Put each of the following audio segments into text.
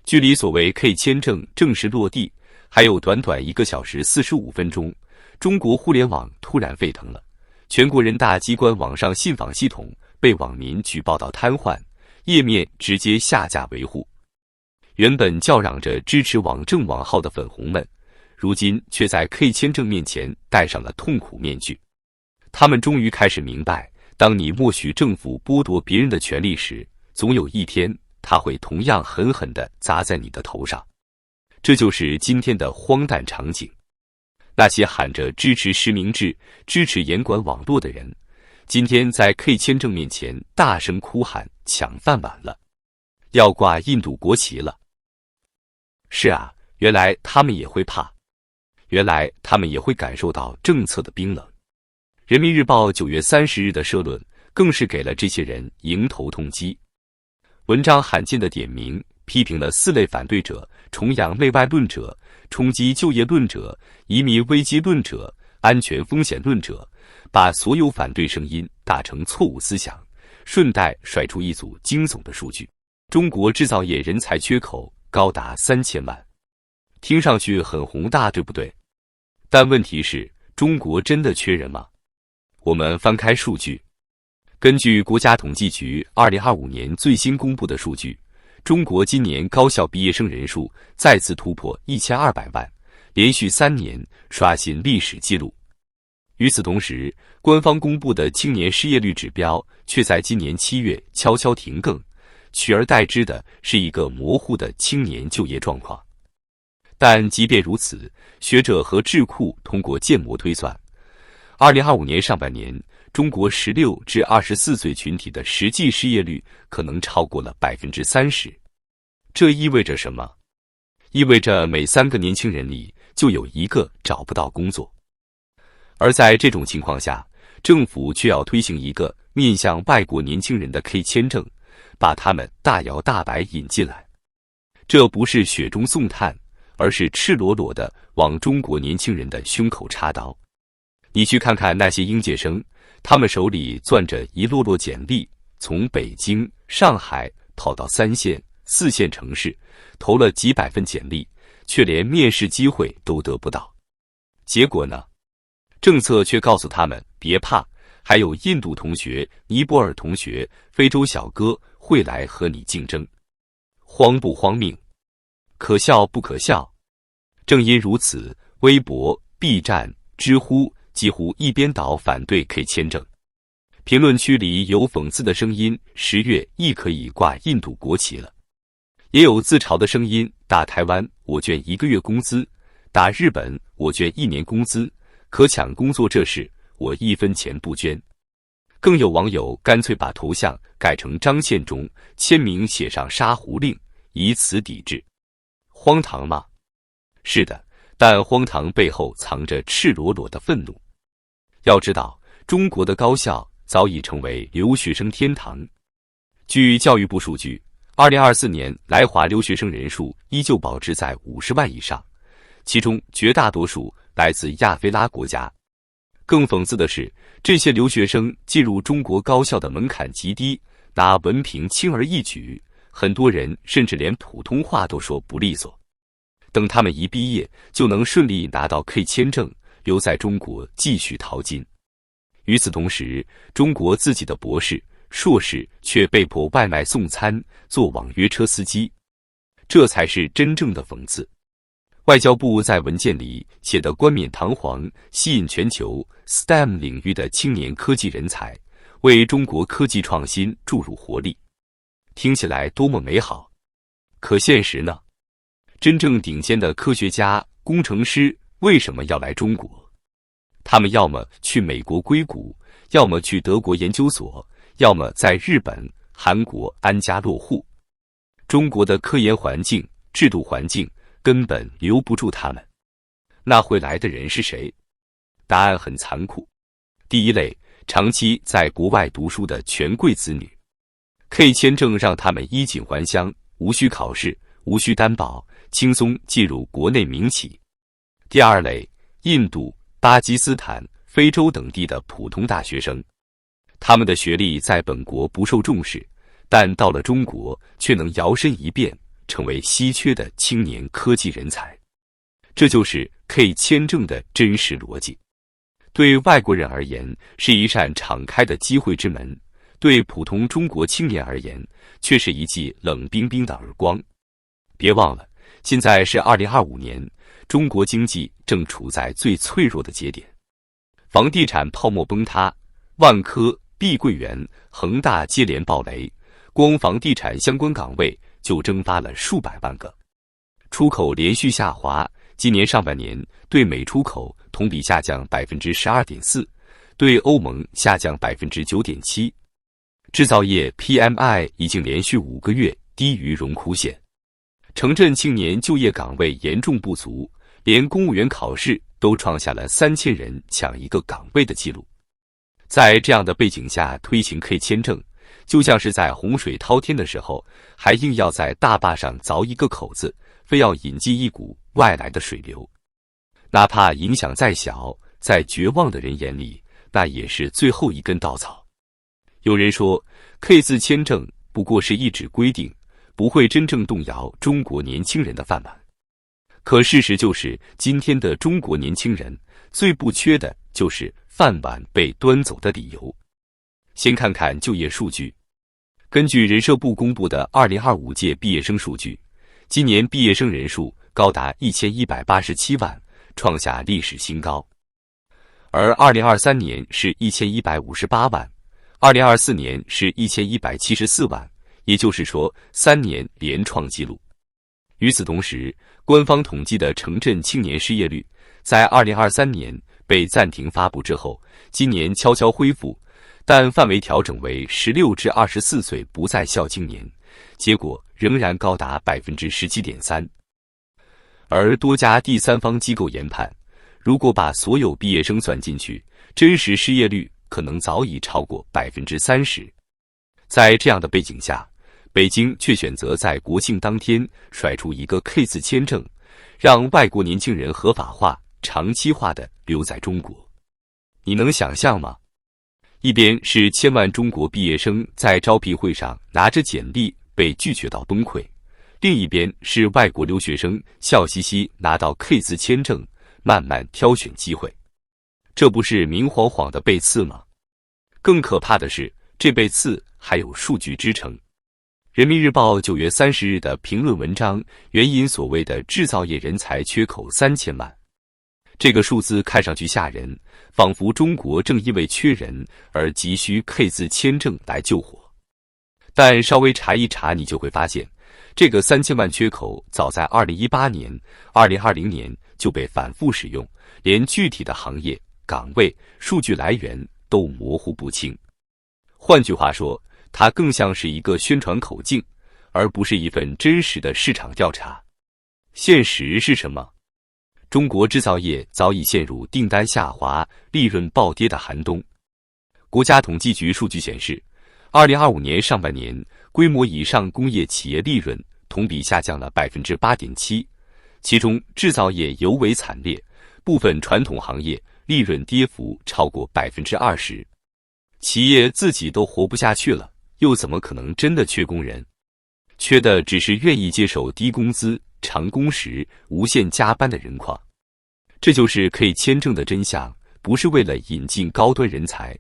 距离所谓 K 签证正式落地还有短短1个小时45分钟，中国互联网突然沸腾了。全国人大机关网上信访系统被网民举报到瘫痪，页面直接下架维护。原本叫嚷着支持网证网号的粉红们，如今却在 K 签证面前戴上了痛苦面具。他们终于开始明白，当你默许政府剥夺别人的权利时，总有一天它会同样狠狠地砸在你的头上。这就是今天的荒诞场景。那些喊着支持实名制、支持严管网络的人，今天在 K 签证面前大声哭喊抢饭碗了，要挂印度国旗了。是啊，原来他们也会怕，原来他们也会感受到政策的冰冷。人民日报9月30日的社论更是给了这些人迎头痛击。文章罕见的点名批评了4类反对者：崇洋媚外论者、冲击就业论者、移民危机论者、安全风险论者，把所有反对声音打成错误思想，顺带甩出一组惊悚的数据：中国制造业人才缺口高达3000万。听上去很宏大，对不对？但问题是，中国真的缺人吗？我们翻开数据，根据国家统计局2025年最新公布的数据，中国今年高校毕业生人数再次突破1200万，连续3年刷新历史记录。与此同时，官方公布的青年失业率指标却在今年7月悄悄停更，取而代之的是一个模糊的青年就业状况。但即便如此，学者和智库通过建模推算，2025年上半年，中国16至24岁群体的实际失业率可能超过了30%。这意味着什么？意味着每3个年轻人里就有1个找不到工作。而在这种情况下，政府却要推行一个面向外国年轻人的 K 签证，把他们大摇大摆引进来。这不是雪中送炭，而是赤裸裸的往中国年轻人的胸口插刀。你去看看那些应届生，他们手里攥着一摞摞简历，从北京、上海跑到3线、4线城市，投了几百份简历，却连面试机会都得不到。结果呢？政策却告诉他们别怕，还有印度同学、尼泊尔同学、非洲小哥会来和你竞争。荒不荒谬？可笑不可笑？正因如此，微博、B 站、知乎几乎一边倒反对 K 签证。评论区里有讽刺的声音，10月亦可以挂印度国旗了；也有自嘲的声音，打台湾我捐1个月工资，打日本我捐1年工资，可抢工作这事我1分钱不捐。更有网友干脆把头像改成张献忠，签名写上杀胡令，以此抵制。荒唐吗？是的，但荒唐背后藏着赤裸裸的愤怒。要知道，中国的高校早已成为留学生天堂。据教育部数据，2024年来华留学生人数依旧保持在50万以上，其中绝大多数来自亚非拉国家。更讽刺的是，这些留学生进入中国高校的门槛极低，拿文凭轻而易举，很多人甚至连普通话都说不利索。等他们一毕业，就能顺利拿到 K 签证，留在中国继续淘金。与此同时，中国自己的博士、硕士却被迫外卖送餐，做网约车司机，这才是真正的讽刺。外交部在文件里写得冠冕堂皇，吸引全球 STEM 领域的青年科技人才，为中国科技创新注入活力。听起来多么美好，可现实呢？真正顶尖的科学家、工程师为什么要来中国？他们要么去美国硅谷，要么去德国研究所，要么在日本、韩国安家落户。中国的科研环境、制度环境根本留不住他们。那会来的人是谁？答案很残酷。第一类，长期在国外读书的权贵子女。K 签证让他们衣锦还乡，无需考试，无需担保，轻松进入国内民企。第二类，印度、巴基斯坦、非洲等地的普通大学生。他们的学历在本国不受重视，但到了中国却能摇身一变，成为稀缺的青年科技人才。这就是 K 签证的真实逻辑。对外国人而言，是一扇敞开的机会之门；对普通中国青年而言，却是一记冷冰冰的耳光。别忘了，现在是2025年，中国经济正处在最脆弱的节点。房地产泡沫崩塌，万科、碧桂园、恒大接连暴雷，光房地产相关岗位就蒸发了数百万个。出口连续下滑，今年上半年对美出口同比下降 12.4%， 对欧盟下降 9.7%。制造业 PMI 已经连续5个月低于荣枯线。城镇青年就业岗位严重不足，连公务员考试都创下了3000人抢一个岗位的记录。在这样的背景下推行 K 签证，就像是在洪水滔天的时候，还硬要在大坝上凿一个口子，非要引进一股外来的水流。哪怕影响再小，在绝望的人眼里，那也是最后一根稻草。有人说 ，K 字签证不过是一纸规定，不会真正动摇中国年轻人的饭碗。可事实就是，今天的中国年轻人最不缺的就是饭碗被端走的理由。先看看就业数据。根据人社部公布的2025届毕业生数据，今年毕业生人数高达1187万，创下历史新高。而2023年是1158万，2024年是1174万，也就是说3年连创纪录。与此同时，官方统计的城镇青年失业率在2023年被暂停发布之后，今年悄悄恢复，但范围调整为16至24岁不在校青年，结果仍然高达 17.3%。而多家第三方机构研判，如果把所有毕业生算进去，真实失业率可能早已超过 30%。在这样的背景下，北京却选择在国庆当天甩出一个 K 字签证，让外国年轻人合法化、长期化的留在中国。你能想象吗？一边是千万中国毕业生在招聘会上拿着简历被拒绝到崩溃，另一边是外国留学生笑嘻嘻拿到 K 字签证，慢慢挑选机会。这不是明晃晃的背刺吗？更可怕的是，这背刺还有数据支撑。人民日报9月30日的评论文章援引所谓的制造业人才缺口3000万。这个数字看上去吓人，仿佛中国正因为缺人而急需 K 字签证来救火。但稍微查一查，你就会发现，这个3000万缺口早在2018年、2020年就被反复使用，连具体的行业、岗位、数据来源都模糊不清。换句话说，它更像是一个宣传口径，而不是一份真实的市场调查。现实是什么？中国制造业早已陷入订单下滑、利润暴跌的寒冬。国家统计局数据显示，2025年上半年规模以上工业企业利润同比下降了 8.7%， 其中制造业尤为惨烈，部分传统行业利润跌幅超过 20%。 企业自己都活不下去了，又怎么可能真的缺工人？缺的只是愿意接受低工资、长工时、无限加班的人矿。这就是可以签证的真相，不是为了引进高端人才，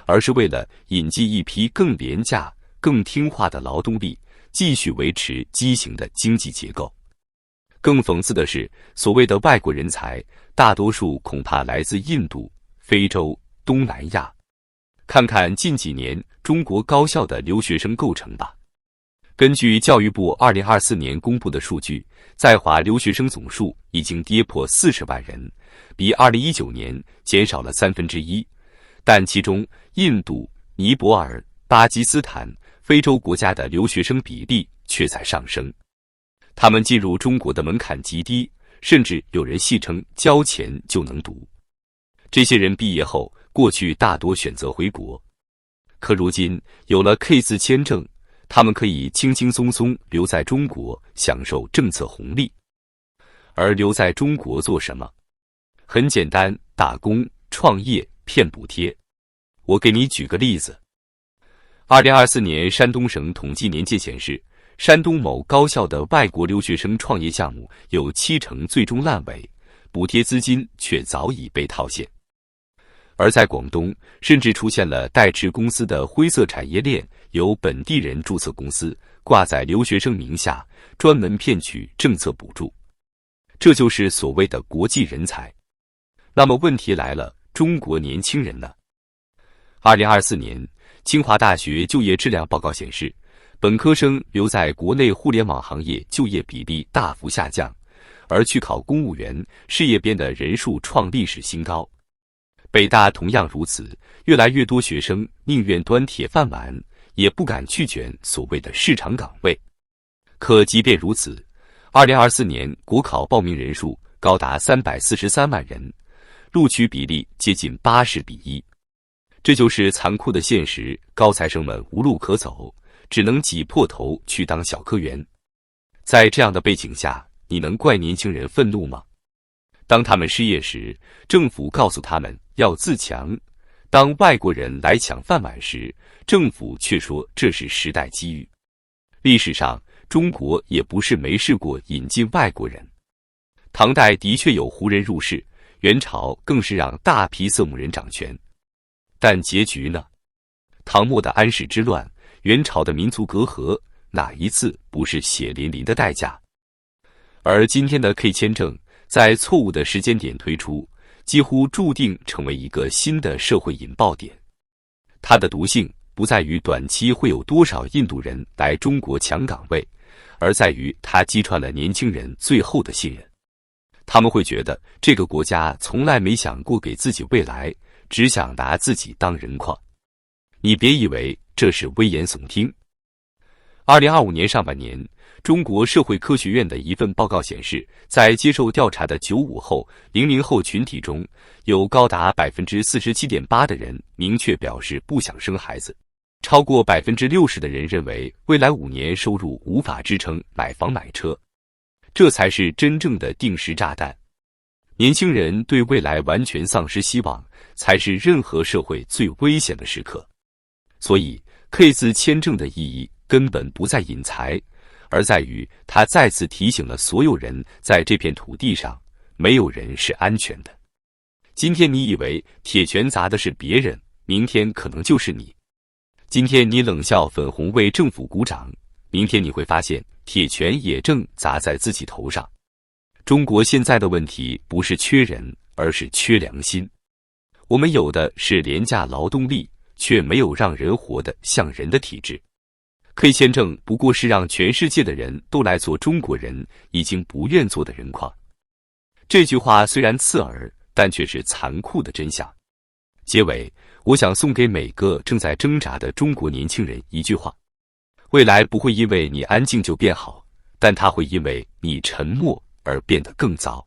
而是为了引进一批更廉价、更听话的劳动力，继续维持畸形的经济结构。更讽刺的是，所谓的外国人才，大多数恐怕来自印度、非洲、东南亚。看看近几年中国高校的留学生构成吧。根据教育部2024年公布的数据，在华留学生总数已经跌破40万人，比2019年减少了1/3，但其中印度、尼泊尔、巴基斯坦、非洲国家的留学生比例却在上升。他们进入中国的门槛极低，甚至有人戏称交钱就能读。这些人毕业后，过去大多选择回国，可如今有了 K 字签证，他们可以轻轻松松留在中国，享受政策红利。而留在中国做什么？很简单，打工、创业、骗补贴。我给你举个例子。2024年山东省统计年鉴显示，山东某高校的外国留学生创业项目有70%最终烂尾，补贴资金却早已被套现。而在广东，甚至出现了代持公司的灰色产业链，由本地人注册公司，挂在留学生名下，专门骗取政策补助。这就是所谓的国际人才。那么问题来了，中国年轻人呢？2024年，清华大学就业质量报告显示，本科生留在国内互联网行业就业比例大幅下降，而去考公务员、事业编的人数创历史新高。北大同样如此，越来越多学生宁愿端铁饭碗，也不敢去卷所谓的市场岗位。可即便如此，2024年国考报名人数高达343万人，录取比例接近80:1。这就是残酷的现实，高材生们无路可走，只能挤破头去当小科员。在这样的背景下，你能怪年轻人愤怒吗？当他们失业时，政府告诉他们要自强；当外国人来抢饭碗时，政府却说这是时代机遇。历史上，中国也不是没试过引进外国人。唐代的确有胡人入仕，元朝更是让大批色目人掌权。但结局呢？唐末的安史之乱，元朝的民族隔阂，哪一次不是血淋淋的代价？而今天的 K 签证在错误的时间点推出，几乎注定成为一个新的社会引爆点。它的毒性不在于短期会有多少印度人来中国抢岗位，而在于它击穿了年轻人最后的信任。他们会觉得这个国家从来没想过给自己未来，只想拿自己当人矿。你别以为这是危言耸听。2025年上半年，中国社会科学院的一份报告显示，在接受调查的95后、00后群体中，有高达 47.8% 的人明确表示不想生孩子，超过 60% 的人认为未来5年收入无法支撑买房买车。这才是真正的定时炸弹。年轻人对未来完全丧失希望，才是任何社会最危险的时刻。所以 K 字签证的意义根本不在引才，而在于它再次提醒了所有人，在这片土地上，没有人是安全的。今天你以为铁拳砸的是别人，明天可能就是你。今天你冷笑粉红为政府鼓掌，明天你会发现铁拳也正砸在自己头上。中国现在的问题不是缺人，而是缺良心。我们有的是廉价劳动力，却没有让人活得像人的体制。K 签证不过是让全世界的人都来做中国人已经不愿做的人矿。这句话虽然刺耳，但却是残酷的真相。结尾，我想送给每个正在挣扎的中国年轻人一句话：未来不会因为你安静就变好，但它会因为你沉默而变得更糟。